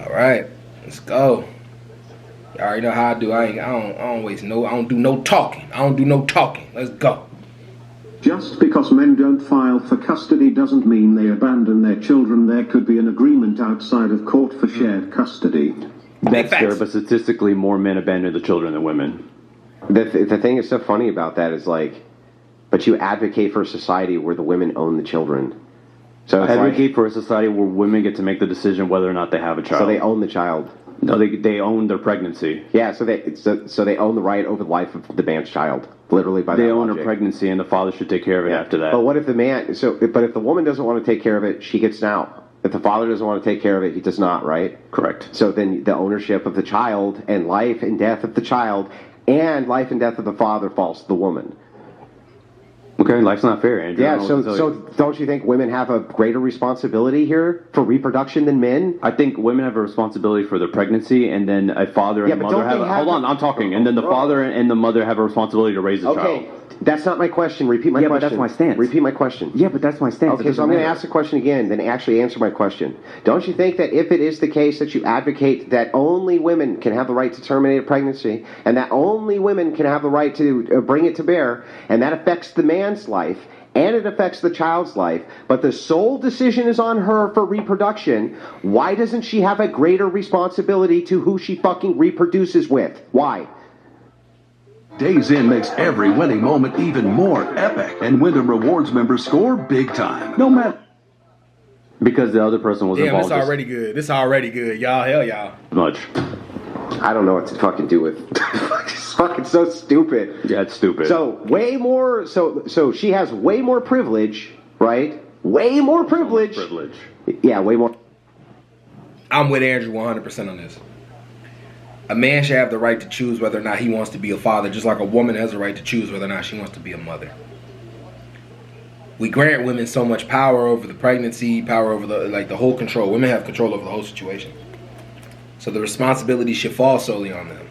All right, let's go. You already know how I do. I don't waste no. I don't do no talking. Let's go. Just because men don't file for custody doesn't mean they abandon their children. There could be an agreement outside of court for shared custody. That's fair, but statistically, more men abandon the children than women. The thing that's so funny about that is but you advocate for a society where the women own the children. So I advocate for a society where women get to make the decision whether or not they have a child. So they own the child. No, they own their pregnancy. Yeah, so they own the right over the life of the man's child, literally by that They own logic. her pregnancy, and the father should take care of it after that. But what if the man? But if the woman doesn't want to take care of it, she gets an out. If the father doesn't want to take care of it, he does not, right? Correct. So then the ownership of the child and life and death of the child and life and death of the father falls to the woman. Okay, life's not fair, Andrew. Yeah, so don't you think women have a greater responsibility here for reproduction than men? I think women have a responsibility for their pregnancy, and then a father and mother have... Hold on, I'm talking. And then the father and the mother have a responsibility to raise the child. Okay, that's not my question. Repeat my question. Yeah, but that's my stance. Repeat my question. Yeah, but that's my stance. Okay, so I'm going to ask the question again, then actually answer my question. Don't you think that if it is the case that you advocate that only women can have the right to terminate a pregnancy, and that only women can have the right to bring it to bear, and that affects the man's life, and it affects the child's life, but the sole decision is on her for reproduction, why doesn't she have a greater responsibility to who she fucking reproduces with? Why? Days In makes every winning moment even more epic, and Wyndham Rewards members score big time. No matter... Because the other person was involved. Damn, this already good, y'all. Hell, y'all. Much. I don't know what to fucking do with. It's fucking so stupid. Yeah, it's stupid. So way more. So she has way more privilege, right? Way more privilege. Yeah, way more. I'm with Andrew 100% on this. A man should have the right to choose whether or not he wants to be a father, just like a woman has the right to choose whether or not she wants to be a mother. We grant women so much power over the pregnancy, power over the whole control. Women have control over the whole situation. So the responsibility should fall solely on them.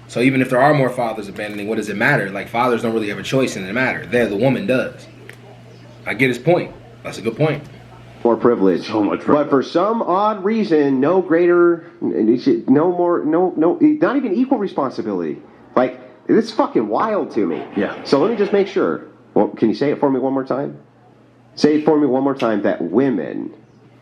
So even if there are more fathers abandoning, what does it matter? Like, fathers don't really have a choice in the matter. The woman does. I get his point. That's a good point. More privilege. So much privilege. But for some odd reason, no greater, no more, no, not even equal responsibility. Like, it's fucking wild to me. Yeah. So let me just make sure. Well, can you say it for me one more time? Say it for me one more time that women,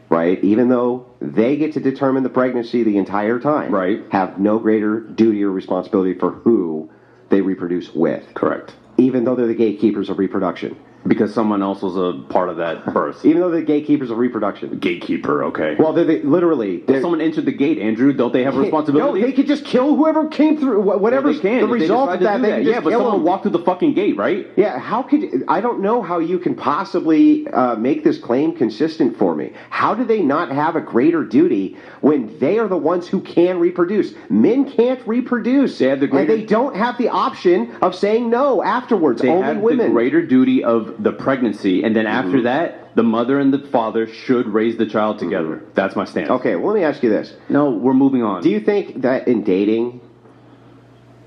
right, even though they get to determine the pregnancy the entire time, right, have no greater duty or responsibility for who they reproduce with. Correct. Even though they're the gatekeepers of reproduction. Because someone else was a part of that birth. Even though they're the gatekeepers of reproduction. Gatekeeper, okay. Well, they're literally... If someone entered the gate, Andrew, don't they have a responsibility? No, they could just kill whoever came through, whatever's the result of that. Yeah, but someone walked through the fucking gate, right? Yeah, how could... I don't know how you can possibly make this claim consistent for me. How do they not have a greater duty when they are the ones who can reproduce? Men can't reproduce, and they don't have the option of saying no afterwards. They Only have women. the greater duty of the pregnancy, and then after that, the mother and the father should raise the child together. That's my stance. Okay, well, let me ask you this. No, we're moving on. Do you think that in dating...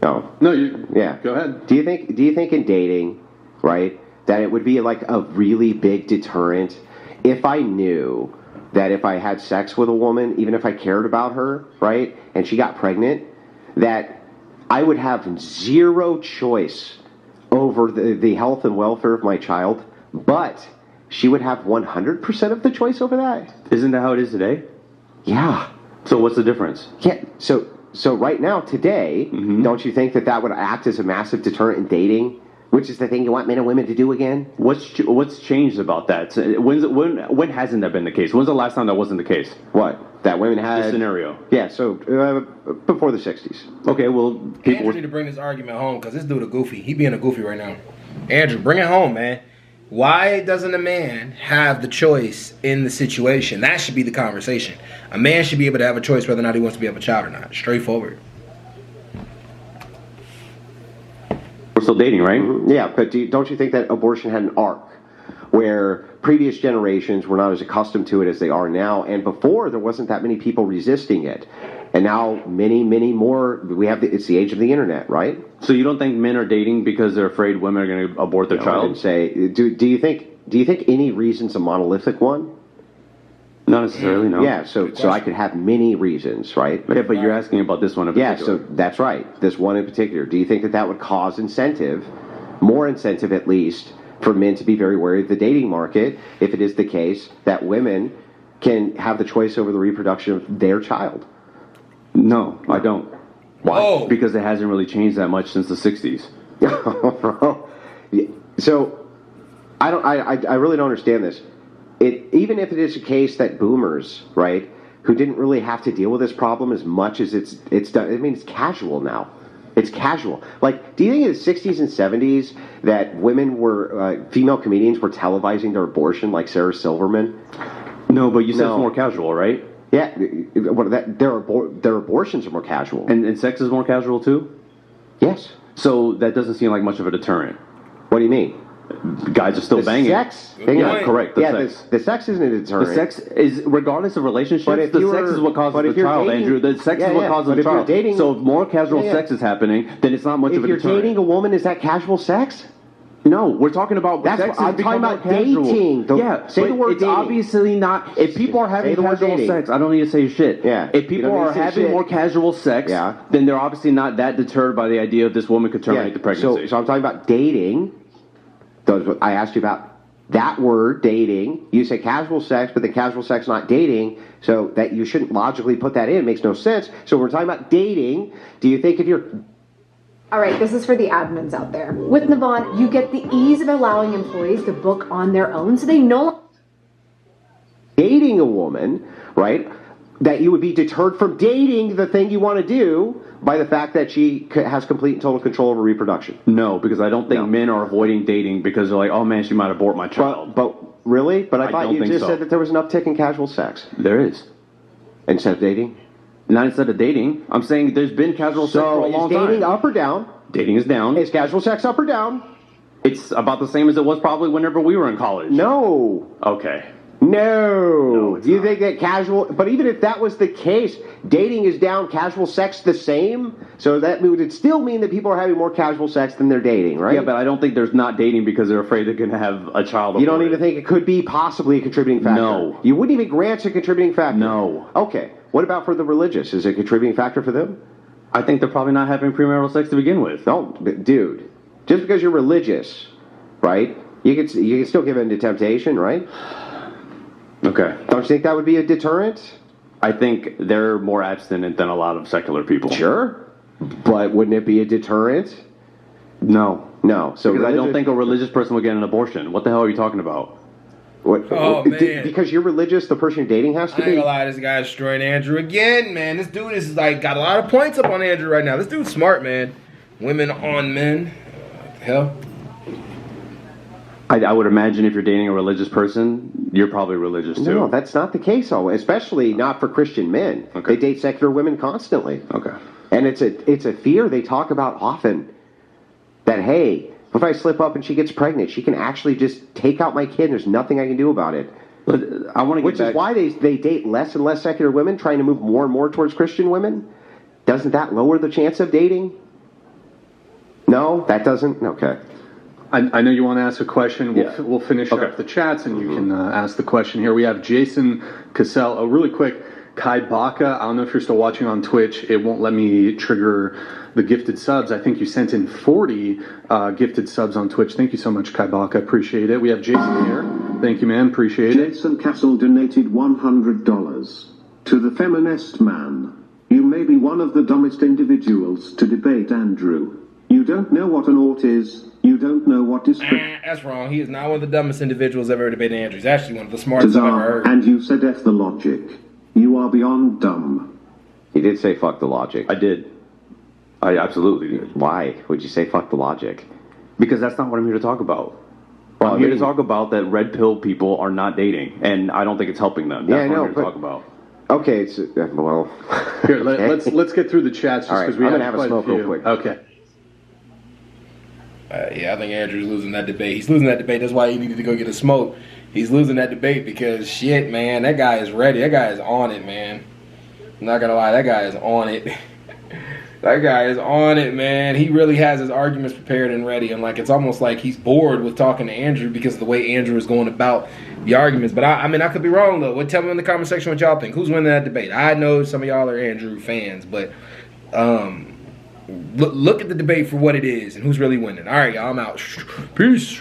No. No, you... Yeah. Go ahead. Do you think in dating, right, that it would be like a really big deterrent if I knew that if I had sex with a woman, even if I cared about her, right, and she got pregnant, that I would have zero choice over the health and welfare of my child, but she would have 100% of the choice over that? Isn't that how it is today? Yeah. So what's the difference? Yeah. So right now, today, don't you think that would act as a massive deterrent in dating, which is the thing you want men and women to do again? What's changed about that? When hasn't that been the case? When's the last time that wasn't the case? What? That women had... This scenario. Yeah, so before the 60s. Okay, well... Andrew need to bring this argument home, because this dude a goofy. He being a goofy right now. Andrew, bring it home, man. Why doesn't a man have the choice in the situation? That should be the conversation. A man should be able to have a choice whether or not he wants to be have a child or not. Straightforward. We're still dating, right? Yeah, but don't you think that abortion had an arc where previous generations were not as accustomed to it as they are now, and before there wasn't that many people resisting it, and now many more. It's the age of the internet, right? So you don't think men are dating because they're afraid women are going to abort their child? I didn't say. Do you think any reason's a monolithic one? Not necessarily, no. Yeah, so I could have many reasons, right? Yeah, but you're asking about this one in particular. Yeah, so that's right. This one in particular. Do you think that would cause incentive, more incentive at least, for men to be very wary of the dating market if it is the case that women can have the choice over the reproduction of their child? No, I don't. Why? Oh. Because it hasn't really changed that much since the 60s. So, I really don't understand this. Even if it is a case that boomers, right, who didn't really have to deal with this problem as much as it's done. I mean, it's casual now. It's casual. Like, do you think in the 60s and 70s that women were, female comedians were televising their abortion like Sarah Silverman? No, but you said it's more casual, right? Yeah, their abortions are more casual. And sex is more casual too? Yes. So that doesn't seem like much of a deterrent. What do you mean? Guys are still banging. Sex? Yeah, correct. The sex isn't a deterrent. The sex is, regardless of relationships, sex is what causes the child, Andrew. The sex is what causes the child. So if more casual sex is happening, then it's not much of a deterrent. If you're dating a woman, is that casual sex? No, we're talking about sex. I'm talking about dating. Say the word dating. It's obviously not. If people are having casual sex, I don't need to say shit. Yeah. If people are having more casual sex, then they're obviously not that deterred by the idea of this woman could terminate the pregnancy. So I'm talking about dating. I asked you about that word, dating. You say casual sex, but the casual sex not dating, so that you shouldn't logically put that in. It makes no sense. So we're talking about dating. Do you think if you're... All right, this is for the admins out there. With Navon, you get the ease of allowing employees to book on their own, so they know... Dating a woman, right, that you would be deterred from dating the thing you want to do by the fact that she has complete and total control over reproduction. No, because I don't think men are avoiding dating because they're like, oh man, she might abort my child. But really? But I thought you just said that there was an uptick in casual sex. There is. Instead of dating? Not instead of dating. I'm saying there's been casual sex for a long time. So is dating up or down? Dating is down. Is casual sex up or down? It's about the same as it was probably whenever we were in college. No. Okay. No. Do you think that casual... But even if that was the case, dating is down, casual sex the same? So that would still mean that people are having more casual sex than they're dating, right? Yeah, but I don't think there's not dating because they're afraid they're going to have a child. You don't even think it could be possibly a contributing factor? No. You wouldn't even grant a contributing factor? No. Okay. What about for the religious? Is it a contributing factor for them? I think they're probably not having premarital sex to begin with. No, dude. Just because you're religious, right? You can still give in to temptation, right? Okay. Don't you think that would be a deterrent? I think they're more abstinent than a lot of secular people. Sure. But wouldn't it be a deterrent? No. No. So because I don't think a religious person would get an abortion. What the hell are you talking about? What? Oh, man. Because you're religious, the person you're dating has to be? I ain't gonna lie, this guy's destroying Andrew again, man. This dude is like got a lot of points up on Andrew right now. This dude's smart, man. Women on men. What the hell? I would imagine if you're dating a religious person, you're probably religious too. No, that's not the case always, especially not for Christian men. Okay. They date secular women constantly. Okay. And it's a fear they talk about often. That, hey, if I slip up and she gets pregnant, she can actually just take out my kid and there's nothing I can do about it. But I want to get Which back. is why they date less and less secular women, trying to move more and more towards Christian women. Doesn't that lower the chance of dating? No, that doesn't? Okay. I know you want to ask a question. We'll finish Okay. up the chats and you can ask the question here. We have Jason Cassell. Oh, really quick, Kai Baka. I don't know if you're still watching on Twitch. It won't let me trigger the gifted subs. I think you sent in 40 gifted subs on Twitch. Thank you so much, Kai Baka. Appreciate it. We have Jason here. Thank you, man. Appreciate it. Jason Castle donated $100 to the Feminist man. You may be one of the dumbest individuals to debate Andrew. You don't know what an ought is. You don't know what is... That's wrong. He is not one of the dumbest individuals ever debated Andrew. He's actually one of the smartest I've ever heard. And you said F the logic. You are beyond dumb. He did say fuck the logic. I did. I absolutely did. Why would you say fuck the logic? Because that's not what I'm here to talk about. Well, I'm here to talk about that red pill people are not dating, and I don't think it's helping them. That's what I'm here to talk about. Okay, it's, well... Here, let's get through the chats just because we I'm have going to have a smoke real quick. Okay. Yeah, I think Andrew's losing that debate. He's losing that debate. That's why he needed to go get a smoke. He's losing that debate because, shit, man, that guy is ready. That guy is on it, man. I'm not going to lie. That guy is on it. That guy is on it, man. He really has his arguments prepared and ready. And, like, it's almost like he's bored with talking to Andrew because of the way Andrew is going about the arguments. But I mean, I could be wrong though. Tell me in the comment section what y'all think. Who's winning that debate? I know some of y'all are Andrew fans, but look at the debate for what it is and who's really winning. All right, y'all, I'm out. Peace.